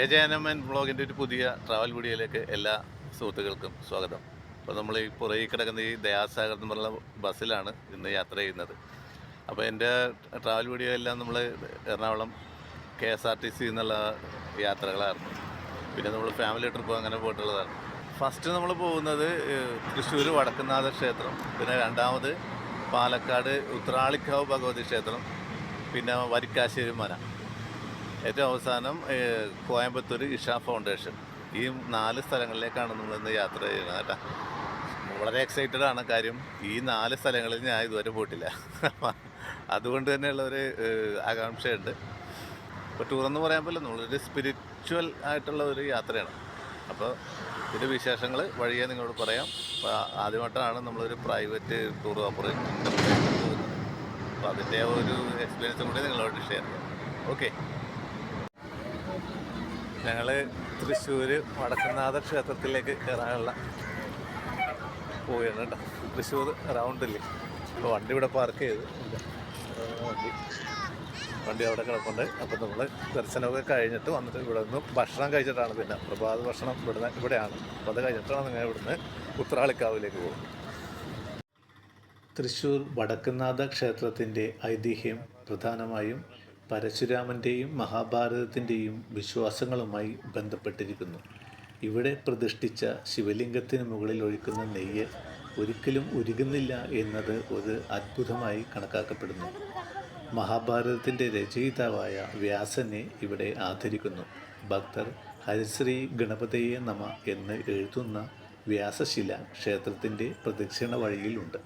AJNMN വ്ളോഗിൻ്റെ ഒരു പുതിയ travel വീഡിയോയിലേക്ക് എല്ലാ സുഹൃത്തുക്കൾക്കും സ്വാഗതം. അപ്പോൾ നമ്മൾ ഈ പുറകിൽ കിടക്കുന്ന ഈ ദയാസാഗർ എന്ന് പറഞ്ഞ ബസ്സിലാണ് ഇന്ന് യാത്ര ചെയ്യുന്നത്. അപ്പോൾ എൻ്റെ ട്രാവൽ വീഡിയോ എല്ലാം നമ്മൾ എറണാകുളം KSRTC എന്നുള്ള യാത്രകളായിരുന്നു. പിന്നെ നമ്മൾ ഫാമിലി ട്രിപ്പ് അങ്ങനെ പോയിട്ടുള്ളതാണ്. ഫസ്റ്റ് നമ്മൾ പോകുന്നത് തൃശ്ശൂർ വടക്കുംനാഥ ക്ഷേത്രം, പിന്നെ രണ്ടാമത് പാലക്കാട് ഉത്രാളിക്കാവ് ഭഗവതി ക്ഷേത്രം, പിന്നെ വരിക്കാശ്ശേരി മന, ഏറ്റവും അവസാനം കോയമ്പത്തൂർ ഇഷ ഫൗണ്ടേഷൻ. ഈ 4 സ്ഥലങ്ങളിലേക്കാണ് നമ്മളിന്ന് യാത്ര ചെയ്യുന്നത് കേട്ടോ. വളരെ എക്സൈറ്റഡ് ആണ്. കാര്യം ഈ 4 സ്ഥലങ്ങളിൽ ഞാൻ ഇതുവരെ പോയിട്ടില്ല. അതുകൊണ്ട് തന്നെയുള്ളൊരു ആകാംക്ഷയുണ്ട്. ഇപ്പോൾ ടൂറെന്ന് പറയാൻ പറ്റില്ല, നമ്മളൊരു സ്പിരിച്വൽ ആയിട്ടുള്ള ഒരു യാത്രയാണ്. അപ്പോൾ ഇതിൻ്റെ വിശേഷങ്ങൾ വഴിയെ നിങ്ങളോട് പറയാം. അപ്പോൾ ആദ്യമായിട്ടാണ് നമ്മളൊരു പ്രൈവറ്റ് ടൂർ ഓപ്പറേറ്റ് പോകുന്നത്. അപ്പോൾ അതിൻ്റെ ഒരു എക്സ്പീരിയൻസും കൂടി നിങ്ങളോട് ഷെയർ ചെയ്യാം. ഓക്കെ, ഞങ്ങൾ തൃശ്ശൂർ വടക്കുംനാഥ ക്ഷേത്രത്തിലേക്ക് കയറാനുള്ള പോവുകയാണ് കേട്ടോ. തൃശ്ശൂർ റൗണ്ടില്ലേ. അപ്പോൾ വണ്ടി ഇവിടെ പാർക്ക് ചെയ്ത് വണ്ടി അവിടെ കിടപ്പുണ്ട്. അപ്പോൾ നമ്മൾ ദർശനമൊക്കെ കഴിഞ്ഞിട്ട് വന്നിട്ട് ഇവിടെ നിന്ന് ഭക്ഷണം കഴിച്ചിട്ടാണ്, പിന്നെ പ്രഭാത ഭക്ഷണം ഇവിടെയാണ്. അപ്പോൾ അത് കഴിഞ്ഞിട്ടാണ് നിങ്ങൾ ഇവിടുന്ന് ഉത്രാളിക്കാവിലേക്ക് പോകും. തൃശ്ശൂർ വടക്കുംനാഥ ക്ഷേത്രത്തിൻ്റെ ഐതിഹ്യം പ്രധാനമായും പരശുരാമൻ്റെയും മഹാഭാരതത്തിൻ്റെയും വിശ്വാസങ്ങളുമായി ബന്ധപ്പെട്ടിരിക്കുന്നു. ഇവിടെ പ്രതിഷ്ഠിച്ച ശിവലിംഗത്തിന് മുകളിൽ ഒഴിക്കുന്ന നെയ്യ് ഒരിക്കലും ഉരുകുന്നില്ല എന്നത് ഒരു അത്ഭുതമായി കണക്കാക്കപ്പെടുന്നു. മഹാഭാരതത്തിൻ്റെ രചയിതാവായ വ്യാസനെ ഇവിടെ ആദരിക്കുന്നു. ഭക്തർ ഹരിശ്രീ ഗണപതയെ നമ എന്ന് എഴുതുന്ന വ്യാസശില ക്ഷേത്രത്തിൻ്റെ പ്രദക്ഷിണ വഴിയിലുണ്ട്.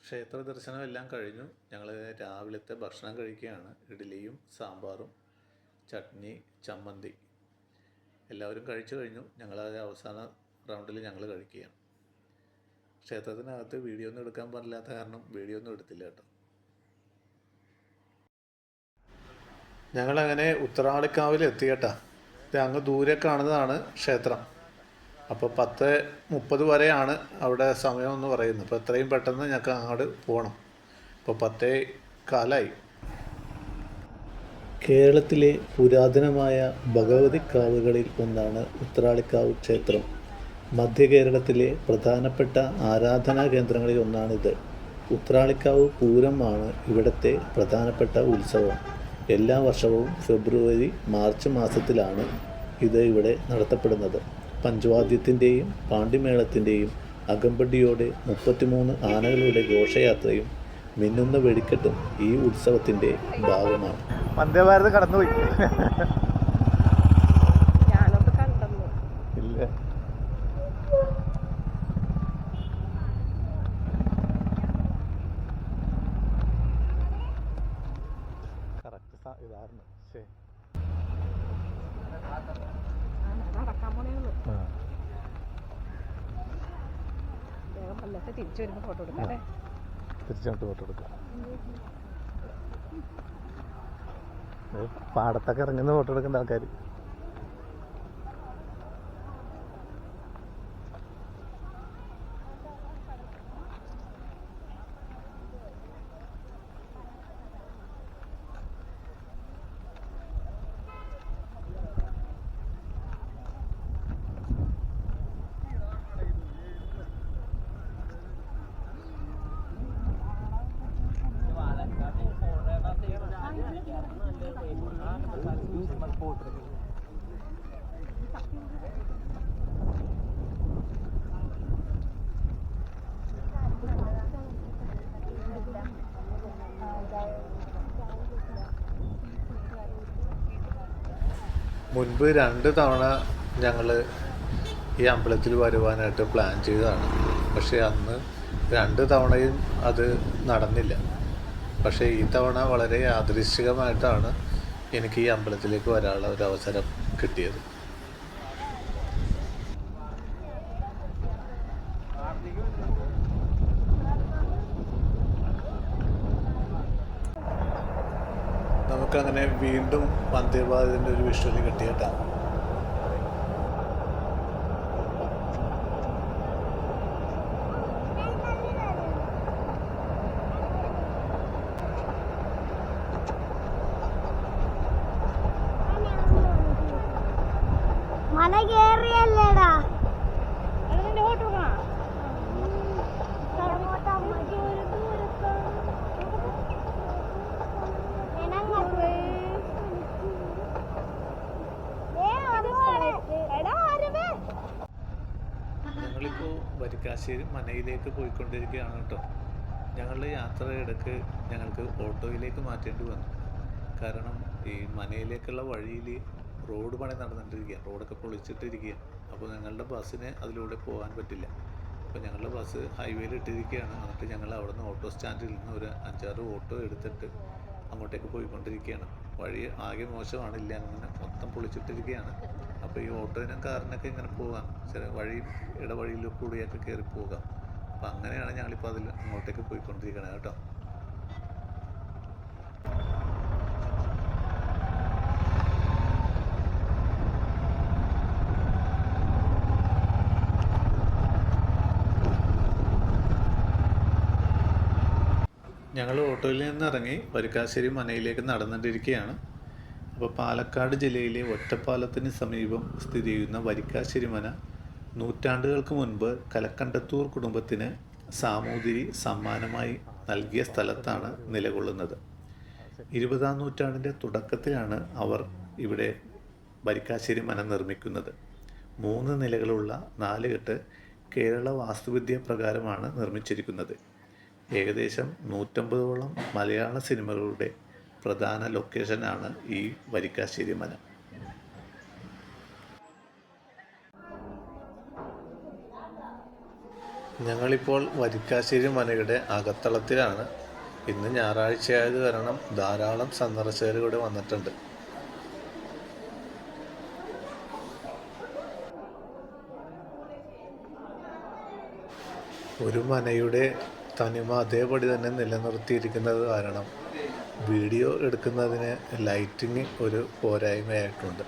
ക്ഷേത്ര ദർശനം എല്ലാം കഴിഞ്ഞു. ഞങ്ങൾ രാവിലത്തെ ഭക്ഷണം കഴിക്കുകയാണ്. ഇഡ്ഡലിയും സാമ്പാറും ചട്നി ചമ്മന്തി എല്ലാവരും കഴിച്ചു കഴിഞ്ഞു. ഞങ്ങളത് അവസാന റൗണ്ടിൽ ഞങ്ങൾ കഴിക്കുകയാണ്. ക്ഷേത്രത്തിനകത്ത് വീഡിയോ ഒന്നും എടുക്കാൻ പാടില്ലാത്ത കാരണം വീഡിയോ ഒന്നും എടുത്തില്ല കേട്ടോ. ഞങ്ങളങ്ങനെ ഉത്രാളിക്കാവിൽ എത്തി കേട്ടോ. അങ്ങ് ദൂരെ കാണുന്നതാണ് ക്ഷേത്രം. അപ്പോൾ 10:30 വരെയാണ് അവിടെ സമയമെന്ന് പറയുന്നത്. അപ്പോൾ എത്രയും പെട്ടെന്ന് ഞങ്ങൾക്ക് അങ്ങോട്ട് പോകണം. ഇപ്പോൾ 10:15. കേരളത്തിലെ പുരാതനമായ ഭഗവതിക്കാവുകളിൽ ഒന്നാണ് ഉത്രാളിക്കാവ് ക്ഷേത്രം. മധ്യ കേരളത്തിലെ പ്രധാനപ്പെട്ട ആരാധനാ കേന്ദ്രങ്ങളിൽ ഒന്നാണിത്. ഉത്രാളിക്കാവ് പൂരമാണ് ഇവിടുത്തെ പ്രധാനപ്പെട്ട ഉത്സവം. എല്ലാ വർഷവും ഫെബ്രുവരി മാർച്ച് മാസത്തിലാണ് ഇത് ഇവിടെ നടത്തപ്പെടുന്നത്. പഞ്ചവാദ്യത്തിൻ്റെയും പാണ്ടിമേളത്തിൻ്റെയും അകമ്പടിയോടെ 33 ആനകളുടെ ഘോഷയാത്രയും മിന്നുന്ന വെടിക്കെട്ടും ഈ ഉത്സവത്തിൻ്റെ ഭാഗമാണ്. വന്ദേഭാരത് കടന്നുപോയി. ഇല്ല, കറക്റ്റ് ഇതായിരുന്നു. ശരി, തിരിച്ചോട്ട് ഫോട്ടോ എടുക്കാം. പാടത്തൊക്കെ ഇറങ്ങുന്ന ഫോട്ടോ എടുക്കേണ്ട ആൾക്കാർ. മുൻപ് 2 തവണ ഞങ്ങൾ ഈ അമ്പലത്തിൽ വരുവാനായിട്ട് പ്ലാൻ ചെയ്തതാണ്. പക്ഷേ അന്ന് 2 തവണയും അത് നടന്നില്ല. പക്ഷേ ഈ തവണ വളരെ യാദൃശ്ചികമായിട്ടാണ് എനിക്ക് ഈ അമ്പലത്തിലേക്ക് വരാനുള്ള ഒരു അവസരം കിട്ടിയത്. നമുക്കങ്ങനെ വീണ്ടും വന്ദേ ഭാരതിൻ്റെ ഒരു വിഷ്വൽ കിട്ടിയേട്ടാ. മല കേറിയല്ലേടാ ഞങ്ങളിപ്പോൾ വരിക്കാശ്ശേരി മനയിലേക്ക് പോയിക്കൊണ്ടിരിക്കുകയാണ് കേട്ടോ. ഞങ്ങളുടെ യാത്രയിടക്ക് ഞങ്ങൾക്ക് ഓട്ടോയിലേക്ക് മാറ്റേണ്ടി വന്നു. കാരണം ഈ മനയിലേക്കുള്ള വഴിയിൽ റോഡ് പണി നടന്നിട്ടിരിക്കുക, റോഡൊക്കെ പൊളിച്ചിട്ടിരിക്കുക. അപ്പോൾ ഞങ്ങളുടെ ബസ്സിന് അതിലൂടെ പോകാൻ പറ്റില്ല. അപ്പോൾ ഞങ്ങളുടെ ബസ് ഹൈവേയിൽ ഇട്ടിരിക്കുകയാണ്. എന്നിട്ട് ഞങ്ങൾ അവിടെ നിന്ന് ഓട്ടോ സ്റ്റാൻഡിൽ നിന്ന് ഒരു 5-6 ഓട്ടോ എടുത്തിട്ട് അങ്ങോട്ടേക്ക് പോയിക്കൊണ്ടിരിക്കുകയാണ്. വഴി ആകെ മോശമാണ്, ഇല്ല അങ്ങനെ മൊത്തം പൊളിച്ചിട്ടിരിക്കുകയാണ്. അപ്പോൾ ഈ ഓട്ടോയിനും കാറിനൊക്കെ ഇങ്ങനെ പോകാം, ചില വഴി ഇടവഴിയിൽ കൂടിയൊക്കെ കയറി പോകാം. അപ്പോൾ അങ്ങനെയാണ് ഞങ്ങളിപ്പോൾ അതിൽ അങ്ങോട്ടേക്ക് പോയിക്കൊണ്ടിരിക്കുന്നത് കേട്ടോ. ഞങ്ങൾ ഓട്ടോയിൽ നിന്ന് ഇറങ്ങി വരിക്കാശ്ശേരി മനയിലേക്ക് നടന്നുകൊണ്ടിരിക്കുകയാണ്. അപ്പോൾ പാലക്കാട് ജില്ലയിലെ ഒറ്റപ്പാലത്തിന് സമീപം സ്ഥിതി ചെയ്യുന്ന വരിക്കാശ്ശേരി മന നൂറ്റാണ്ടുകൾക്ക് മുൻപ് കലക്കണ്ടത്തൂർ കുടുംബത്തിന് സാമൂതിരി സമ്മാനമായി നൽകിയ സ്ഥലത്താണ് നിലകൊള്ളുന്നത്. 20-ാം നൂറ്റാണ്ടിൻ്റെ തുടക്കത്തിലാണ് അവർ ഇവിടെ വരിക്കാശ്ശേരി മന നിർമ്മിക്കുന്നത്. 3 നിലകളുള്ള 4 കെട്ട് കേരള വാസ്തുവിദ്യ പ്രകാരമാണ് നിർമ്മിച്ചിരിക്കുന്നത്. ഏകദേശം 150ഓളം മലയാള സിനിമകളുടെ പ്രധാന ലൊക്കേഷനാണ് ഈ വരിക്കാശ്ശേരി മന. ഞങ്ങളിപ്പോൾ വരിക്കാശ്ശേരി മനയുടെ അകത്തളത്തിലാണ്. ഇന്ന് ഞായറാഴ്ചയായത് കാരണം ധാരാളം സന്ദർശകർ ഇവിടെ വന്നിട്ടുണ്ട്. ഒരു മനയുടെ തനിമ അതേപടി തന്നെ നിലനിർത്തിയിരിക്കുന്നത് കാരണം വീഡിയോ എടുക്കുന്നതിന് ലൈറ്റിങ് ഒരു പോരായ്മയായിട്ടുണ്ട്.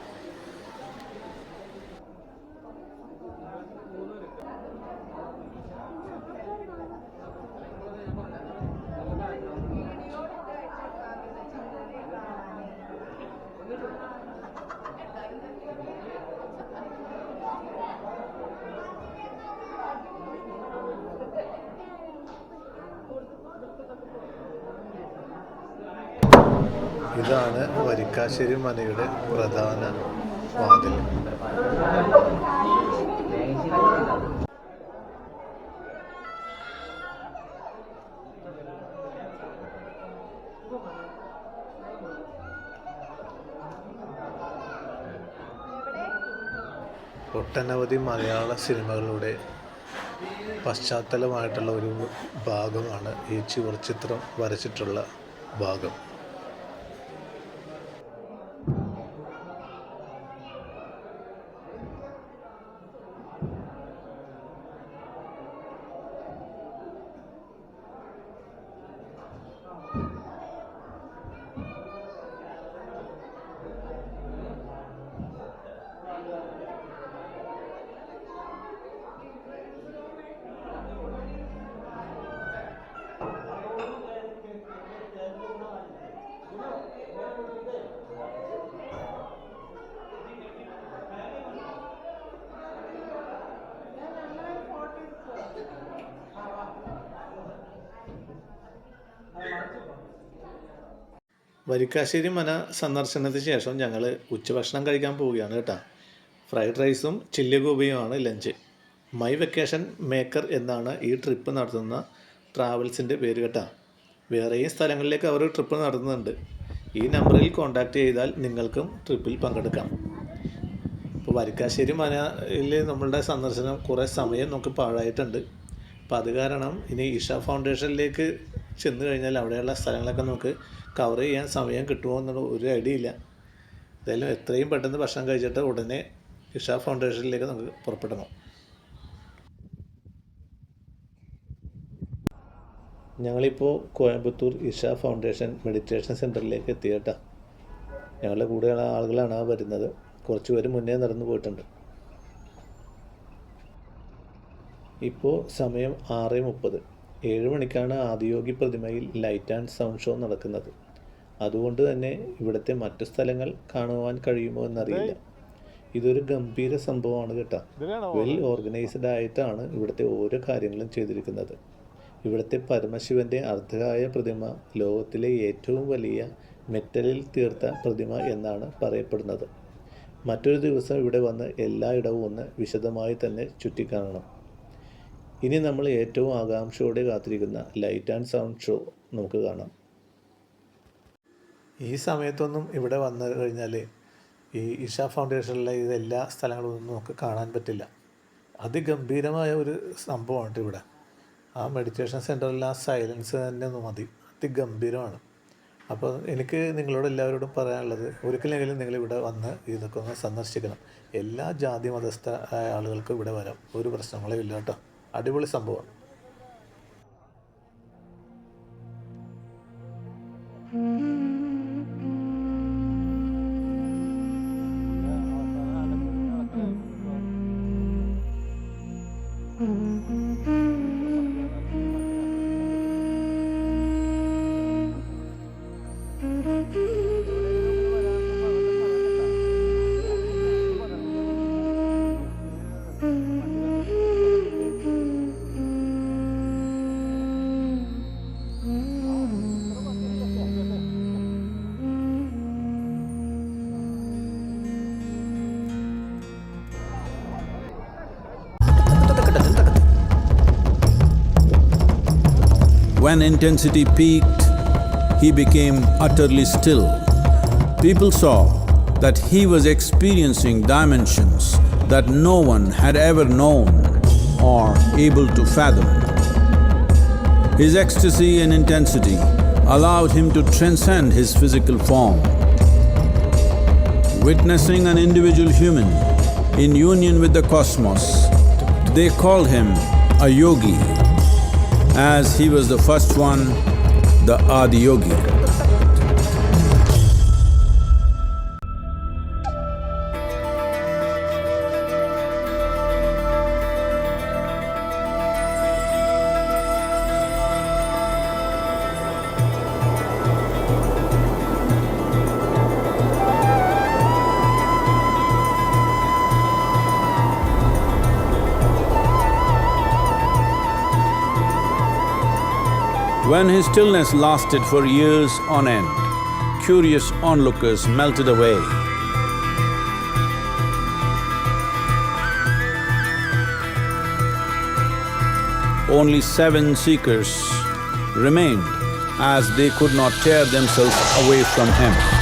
ഇതാണ് വരിക്കാശ്ശേരി മനയുടെ പ്രധാന വാതിൽ. ഒട്ടനവധി മലയാള സിനിമകളുടെ പശ്ചാത്തലമായിട്ടുള്ള ഒരു ഭാഗമാണ് ഈ ചുവർച്ചിത്രം വരച്ചിട്ടുള്ള ഭാഗം. വരിക്കാശ്ശേരി മന സന്ദർശനത്തിന് ശേഷം ഞങ്ങൾ ഉച്ചഭക്ഷണം കഴിക്കാൻ പോവുകയാണ് കേട്ടോ. ഫ്രൈഡ് റൈസും ചില്ലി ഗോപിയുമാണ് ലഞ്ച്. മൈ വെക്കേഷൻ മേക്കർ എന്നാണ് ഈ ട്രിപ്പ് നടത്തുന്ന ട്രാവൽസിൻ്റെ പേര് കേട്ടോ. വേറെയും സ്ഥലങ്ങളിലേക്ക് അവർ ട്രിപ്പ് നടത്തുന്നുണ്ട്. ഈ നമ്പറിൽ കോൺടാക്റ്റ് ചെയ്താൽ നിങ്ങൾക്കും ട്രിപ്പിൽ പങ്കെടുക്കാം. ഇപ്പോൾ വരിക്കാശ്ശേരി മനയിൽ നമ്മളുടെ സന്ദർശനം കുറേ സമയം നമുക്ക് പാഴായിട്ടുണ്ട്. അപ്പോൾ അത് കാരണം ഇനി ഇഷ ഫൗണ്ടേഷനിലേക്ക് ചെന്ന് കഴിഞ്ഞാൽ അവിടെയുള്ള സ്ഥലങ്ങളൊക്കെ നമുക്ക് കവർ ചെയ്യാൻ സമയം കിട്ടുമോ എന്നുള്ള ഒരു ഐഡിയ ഇല്ല. എന്തായാലും എത്രയും പെട്ടെന്ന് ഭക്ഷണം കഴിച്ചിട്ട് ഉടനെ ഇഷ ഫൗണ്ടേഷനിലേക്ക് നമുക്ക് പുറപ്പെടണം. ഞങ്ങളിപ്പോൾ കോയമ്പത്തൂർ ഇഷ ഫൗണ്ടേഷൻ മെഡിറ്റേഷൻ സെൻറ്ററിലേക്ക് എത്തി കേട്ടോ. ഞങ്ങളുടെ കൂടെയുള്ള ആളുകളാണ് ആ വരുന്നത്. കുറച്ച് പേര് മുന്നേ നടന്നു പോയിട്ടുണ്ട്. ഇപ്പോൾ സമയം 6:30. 7 മണിക്കാണ് ആദിയോഗി പ്രതിമയിൽ ലൈറ്റ് ആൻഡ് സൗണ്ട് ഷോ നടക്കുന്നത്. അതുകൊണ്ട് തന്നെ ഇവിടുത്തെ മറ്റു സ്ഥലങ്ങൾ കാണുവാൻ കഴിയുമോ എന്നറിയില്ല. ഇതൊരു ഗംഭീര സംഭവമാണ് കേട്ടോ. വെൽ ഓർഗനൈസ്ഡ് ആയിട്ടാണ് ഇവിടുത്തെ ഓരോ കാര്യങ്ങളും ചെയ്തിരിക്കുന്നത്. ഇവിടുത്തെ പരമശിവൻ്റെ അർദ്ധകായ പ്രതിമ ലോകത്തിലെ ഏറ്റവും വലിയ മെറ്റലിൽ തീർത്ത പ്രതിമ എന്നാണ് പറയപ്പെടുന്നത്. മറ്റൊരു ദിവസം ഇവിടെ വന്ന് എല്ലായിടവും ഒന്ന് വിശദമായി തന്നെ ചുറ്റിക്കാണണം. ഇനി നമ്മൾ ഏറ്റവും ആകാംക്ഷയോടെ കാത്തിരിക്കുന്ന ലൈറ്റ് ആൻഡ് സൗണ്ട് ഷോ നമുക്ക് കാണാം. ഈ സമയത്തൊന്നും ഇവിടെ വന്നു കഴിഞ്ഞാൽ ഈ ഇഷ ഫൗണ്ടേഷനിലെ ഇതെല്ലാ സ്ഥലങ്ങളൊന്നും നമുക്ക് കാണാൻ പറ്റില്ല. അതിഗംഭീരമായ ഒരു സംഭവമാണ് ഇവിടെ. ആ മെഡിറ്റേഷൻ സെൻറ്ററിൽ ആ സൈലൻസ് തന്നെ മതി, അതിഗംഭീരമാണ്. അപ്പോൾ എനിക്ക് നിങ്ങളോട് എല്ലാവരോടും പറയാനുള്ളത്, ഒരിക്കലെങ്കിലും നിങ്ങളിവിടെ വന്ന് ഇതൊക്കെ ഒന്ന് സന്ദർശിക്കണം. എല്ലാ ജാതി മതസ്ഥ ആളുകൾക്കും ഇവിടെ വരാം, ഒരു പ്രശ്നങ്ങളും ഇല്ല കേട്ടോ. അടിപൊളി സംഭവമാണ്. When intensity peaked, he became utterly still. People saw that he was experiencing dimensions that no one had ever known or able to fathom. His ecstasy and intensity allowed him to transcend his physical form. Witnessing an individual human in union with the cosmos, they called him a yogi, as he was the first one, the Adiyogi. When his stillness lasted for years on end, curious onlookers melted away. Only 7 seekers remained, as they could not tear themselves away from him.